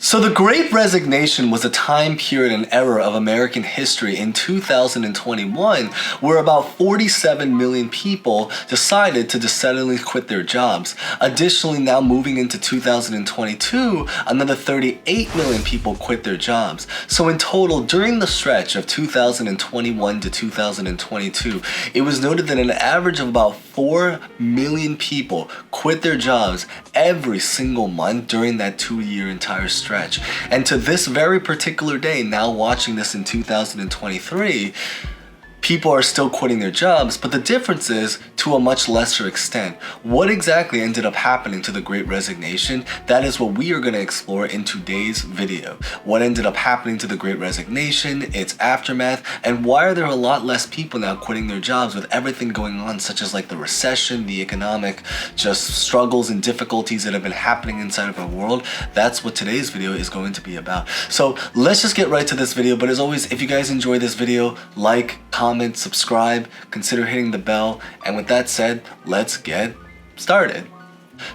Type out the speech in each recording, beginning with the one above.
So the Great Resignation was a time period and era of American history in 2021 where about 47 million people decided to just suddenly quit their jobs. Additionally, now moving into 2022, another 38 million people quit their jobs. So in total, during the stretch of 2021 to 2022, it was noted that an average of about 4 million people quit their jobs every single month during that 2-year entire stretch. And to this very particular day, now watching this in 2023, people are still quitting their jobs, but the difference is to a much lesser extent. What exactly ended up happening to the Great Resignation? That is what we are going to explore in today's video. What ended up happening to the Great Resignation, its aftermath, and why are there a lot less people now quitting their jobs with everything going on, such as like the recession, the economic just struggles and difficulties that have been happening inside of our world. That's what today's video is going to be about. So let's just get right to this video. But as always, if you guys enjoy this video, like, comment, subscribe, consider hitting the bell, and with that said, let's get started.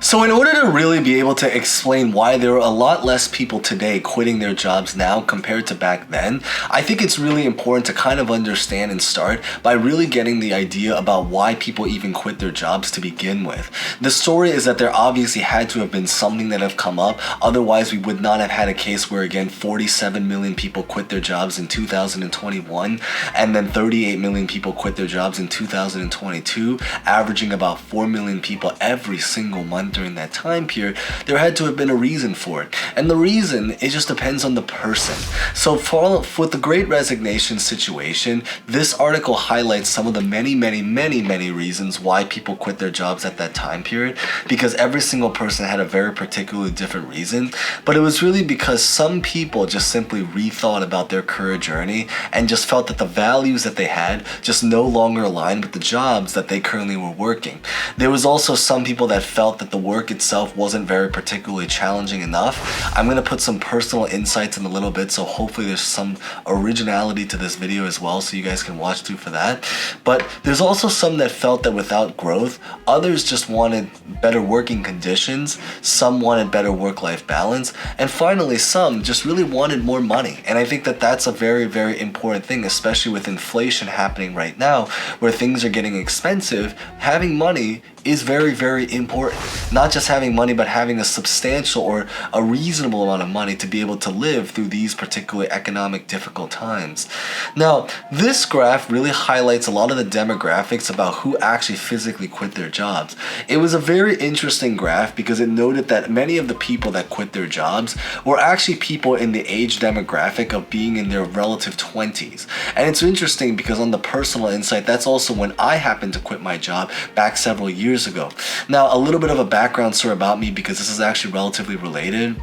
So in order to really be able to explain why there are a lot less people today quitting their jobs now compared to back then, I think it's really important to kind of understand and start by really getting the idea about why people even quit their jobs to begin with. The story is that there obviously had to have been something that have come up, otherwise we would not have had a case where again 47 million people quit their jobs in 2021 and then 38 million people quit their jobs in 2022, averaging about 4 million people every single month during that time period. There had to have been a reason for it. And the reason, it just depends on the person. So with the Great Resignation situation, this article highlights some of the many reasons why people quit their jobs at that time period, because every single person had a very particularly different reason. But it was really because some people just simply rethought about their career journey and just felt that the values that they had just no longer aligned with the jobs that they currently were working. There was also some people that felt that the work itself wasn't very particularly challenging enough. I'm going to put some personal insights in a little bit, so hopefully there's some originality to this video as well, so you guys can watch through for that. But there's also some that felt that without growth, others just wanted better working conditions, some wanted better work-life balance, and finally some just really wanted more money. And I think that that's a very important thing, especially with inflation happening right now, where things are getting expensive. Having money is very important. Not just having money, but having a substantial or a reasonable amount of money to be able to live through these particular economic difficult times. Now, this graph really highlights a lot of the demographics about who actually physically quit their jobs. It was a very interesting graph because it noted that many of the people that quit their jobs were actually people in the age demographic of being in their relative 20s. And it's interesting because on the personal insight, that's also when I happened to quit my job back several years ago. Now, a little bit of a background story about me, because this is actually relatively related,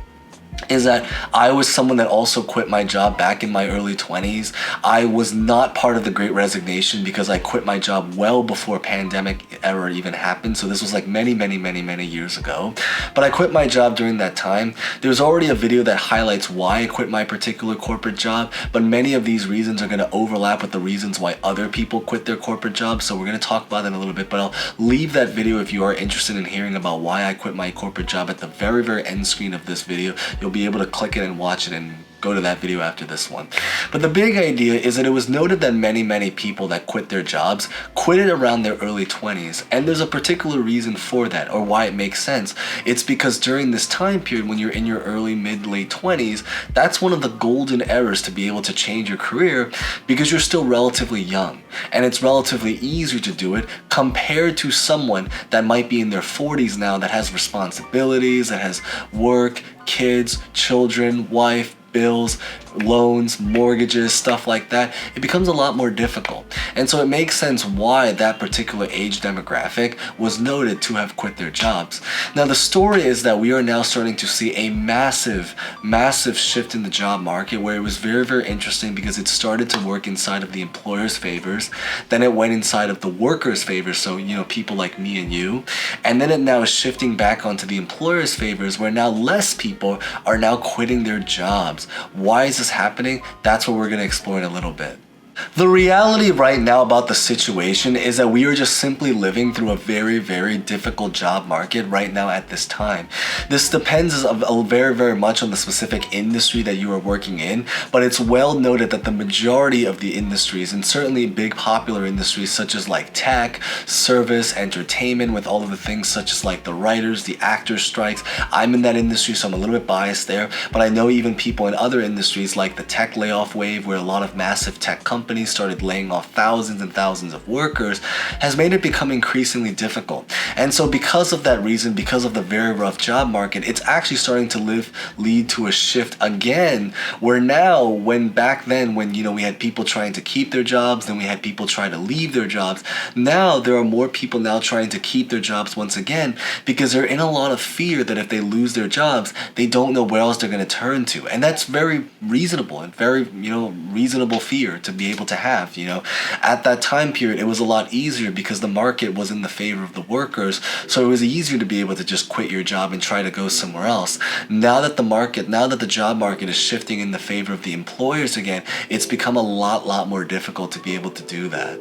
is that I was someone that also quit my job back in my early 20s. I was not part of the Great Resignation because I quit my job well before pandemic era even happened. So this was like many years ago. But I quit my job during that time. There's already a video that highlights why I quit my particular corporate job, but many of these reasons are going to overlap with the reasons why other people quit their corporate jobs. So we're going to talk about that in a little bit, but I'll leave that video if you are interested in hearing about why I quit my corporate job at the very end screen of this video. You'll be able to click it and watch it and go to that video after this one. But the big idea is that it was noted that many people that quit their jobs quit it around their early 20s. And there's a particular reason for that, or why it makes sense. It's because during this time period, when you're in your early, mid, late 20s, that's one of the golden eras to be able to change your career because you're still relatively young. And it's relatively easier to do it compared to someone that might be in their 40s now that has responsibilities, that has work, kids, children, wife, bills, loans, mortgages, stuff like that. It becomes a lot more difficult. And so it makes sense why that particular age demographic was noted to have quit their jobs. Now the story is that we are now starting to see a massive shift in the job market, where it was very interesting because it started to work inside of the employer's favors, then it went inside of the workers' favors, so people like me and you, and then it now is shifting back onto the employer's favors, where now less people are now quitting their jobs. Why is this happening? That's what we're going to explore in a little bit. The reality right now about the situation is that we are just simply living through a very, very difficult job market right now at this time. This depends very, very much on the specific industry that you are working in, but it's well noted that the majority of the industries, and certainly big popular industries such as like tech, service, entertainment, with all of the things such as like the writers, the actors strikes. I'm in that industry, so I'm a little bit biased there, but I know even people in other industries like the tech layoff wave, where a lot of massive tech companies started laying off thousands and thousands of workers, has made it become increasingly difficult. And so because of that reason, because of the very rough job market, it's actually starting to lead to a shift again, where now, when back then, when we had people trying to keep their jobs, then we had people trying to leave their jobs. Now there are more people now trying to keep their jobs once again, because they're in a lot of fear that if they lose their jobs, they don't know where else they're going to turn to. And that's very reasonable and very, reasonable fear to be able to have. At that time period, it was a lot easier because the market was in the favor of the workers, so it was easier to be able to just quit your job and try to go somewhere else. Now that the job market is shifting in the favor of the employers again, it's become a lot more difficult to be able to do that.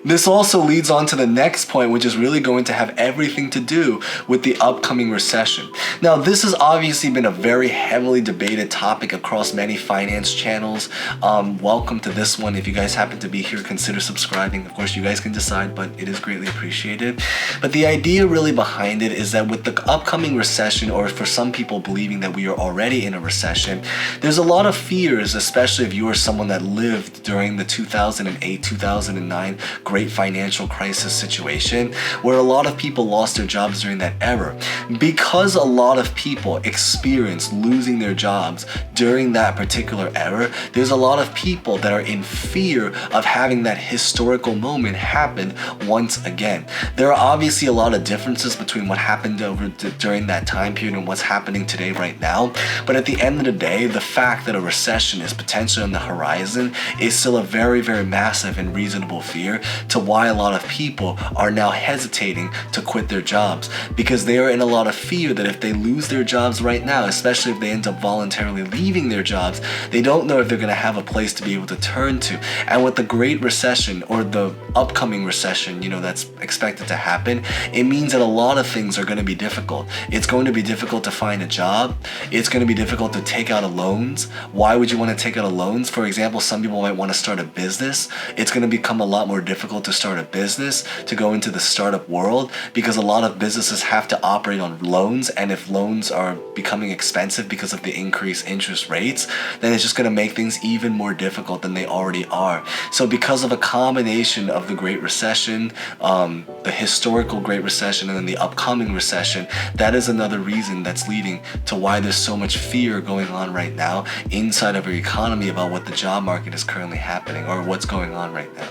This also leads on to the next point, which is really going to have everything to do with the upcoming recession. Now, this has obviously been a very heavily debated topic across many finance channels. Welcome to this one. If you guys happen to be here, consider subscribing. Of course, you guys can decide, but it is greatly appreciated. But the idea really behind it is that with the upcoming recession, or for some people believing that we are already in a recession, there's a lot of fears, especially if you are someone that lived during the 2008-2009 great financial crisis situation, where a lot of people lost their jobs during that era. Because a lot of people experienced losing their jobs during that particular era, there's a lot of people that are in fear of having that historical moment happen once again. There are obviously a lot of differences between what happened during that time period and what's happening today right now, but at the end of the day, the fact that a recession is potentially on the horizon is still a very, very massive and reasonable fear, to why a lot of people are now hesitating to quit their jobs, because they are in a lot of fear that if they lose their jobs right now, especially if they end up voluntarily leaving their jobs, they don't know if they're going to have a place to be able to turn to. And with the Great Recession, or the upcoming recession, that's expected to happen, it means that a lot of things are going to be difficult. It's going to be difficult to find a job. It's going to be difficult to take out loans. Why would you want to take out loans? For example, some people might want to start a business. It's going to become a lot more difficult to start a business, to go into the startup world, because a lot of businesses have to operate on loans, and if loans are becoming expensive because of the increased interest rates, then it's just going to make things even more difficult than they already are. So because of a combination of the Great Recession, the historical Great Recession, and then the upcoming recession, that is another reason that's leading to why there's so much fear going on right now inside of our economy about what the job market is currently happening, or what's going on right now.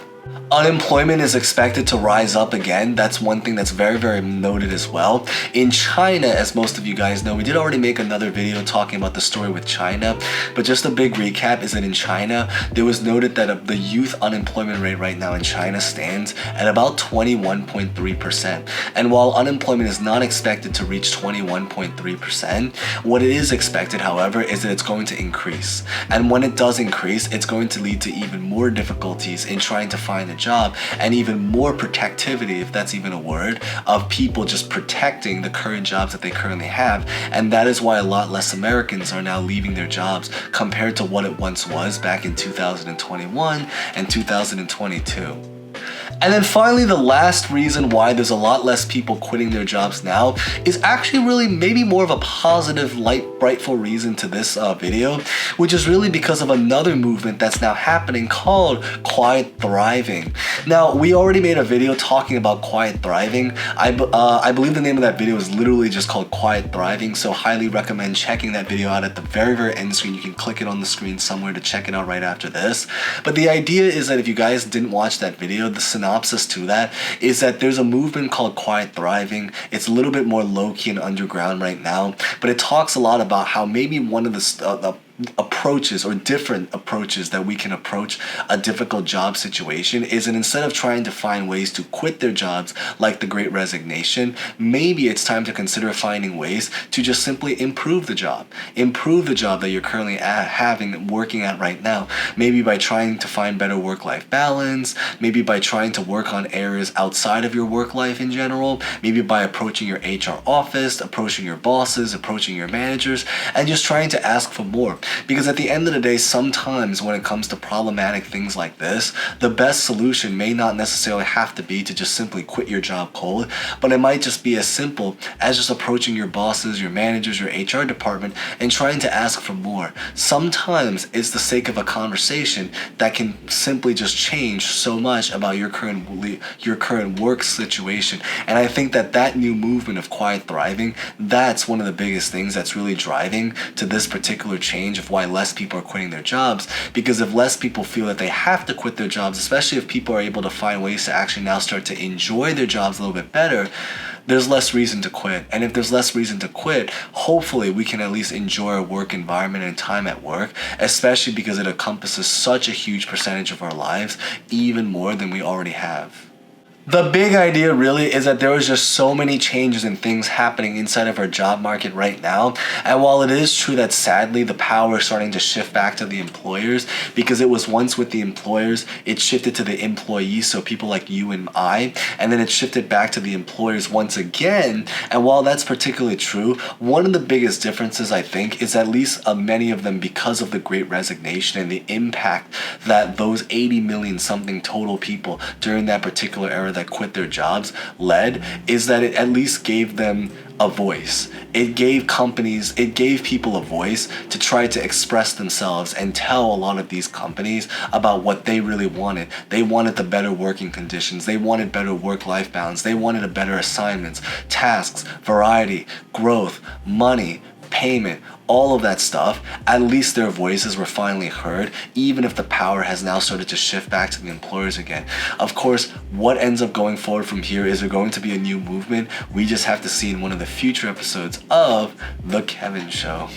Unemployment is expected to rise up again. That's one thing that's very, very noted as well. In China, as most of you guys know, we did already make another video talking about the story with China, but just a big recap is that in China, there was noted that the youth unemployment rate right now in China stands at about 21.3%. And while unemployment is not expected to reach 21.3%, what it is expected, however, is that it's going to increase. And when it does increase, it's going to lead to even more difficulties in trying to find a job, and even more protectivity, if that's even a word, of people just protecting the current jobs that they currently have. And that is why a lot less Americans are now leaving their jobs compared to what it once was back in 2021 and 2022. And then finally, the last reason why there's a lot less people quitting their jobs now is actually really maybe more of a positive, light, brightful reason to this video, which is really because of another movement that's now happening called quiet thriving. Now, we already made a video talking about quiet thriving. I believe the name of that video is literally just called Quiet Thriving, so highly recommend checking that video out at the very, very end screen. You can click it on the screen somewhere to check it out right after this. But the idea is that if you guys didn't watch that video, the synopsis to that is that there's a movement called quiet thriving. It's a little bit more low-key and underground right now, but it talks a lot about how maybe one of the approaches or different approaches that we can approach a difficult job situation is that instead of trying to find ways to quit their jobs like the Great Resignation, maybe it's time to consider finding ways to just simply improve the job. Improve the job that you're currently working at right now. Maybe by trying to find better work-life balance, maybe by trying to work on areas outside of your work life in general, maybe by approaching your HR office, approaching your bosses, approaching your managers, and just trying to ask for more. Because at the end of the day, sometimes when it comes to problematic things like this, the best solution may not necessarily have to be to just simply quit your job cold, but it might just be as simple as just approaching your bosses, your managers, your HR department, and trying to ask for more. Sometimes it's the sake of a conversation that can simply just change so much about your current work situation. And I think that new movement of quiet thriving, that's one of the biggest things that's really driving to this particular change of why less people are quitting their jobs. Because if less people feel that they have to quit their jobs, especially if people are able to find ways to actually now start to enjoy their jobs a little bit better, there's less reason to quit. And if there's less reason to quit, hopefully we can at least enjoy our work environment and time at work, especially because it encompasses such a huge percentage of our lives, even more than we already have. The big idea really is that there is just so many changes and things happening inside of our job market right now. And while it is true that sadly the power is starting to shift back to the employers, because it was once with the employers, it shifted to the employees, so people like you and I, and then it shifted back to the employers once again. And while that's particularly true, one of the biggest differences I think is at least many of them, because of the Great Resignation and the impact that those 80 million something total people during that particular era that quit their jobs led, is that it at least gave them a voice. It gave people a voice to try to express themselves and tell a lot of these companies about what they really wanted. They wanted the better working conditions. They wanted better work-life balance. They wanted a better assignments, tasks, variety, growth, money, payment, all of that stuff. At least their voices were finally heard, even if the power has now started to shift back to the employers again. Of course, what ends up going forward from here, is there going to be a new movement? We just have to see in one of the future episodes of The Kevin Show.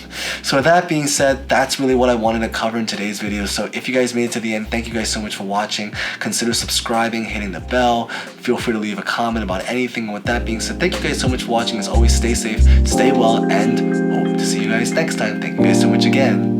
So with that being said, that's really what I wanted to cover in today's video. So if you guys made it to the end, thank you guys so much for watching. Consider subscribing, hitting the bell. Feel free to leave a comment about anything. And with that being said, thank you guys so much for watching. As always, stay safe, stay well, and hope to see you guys next time. Thank you guys so much again.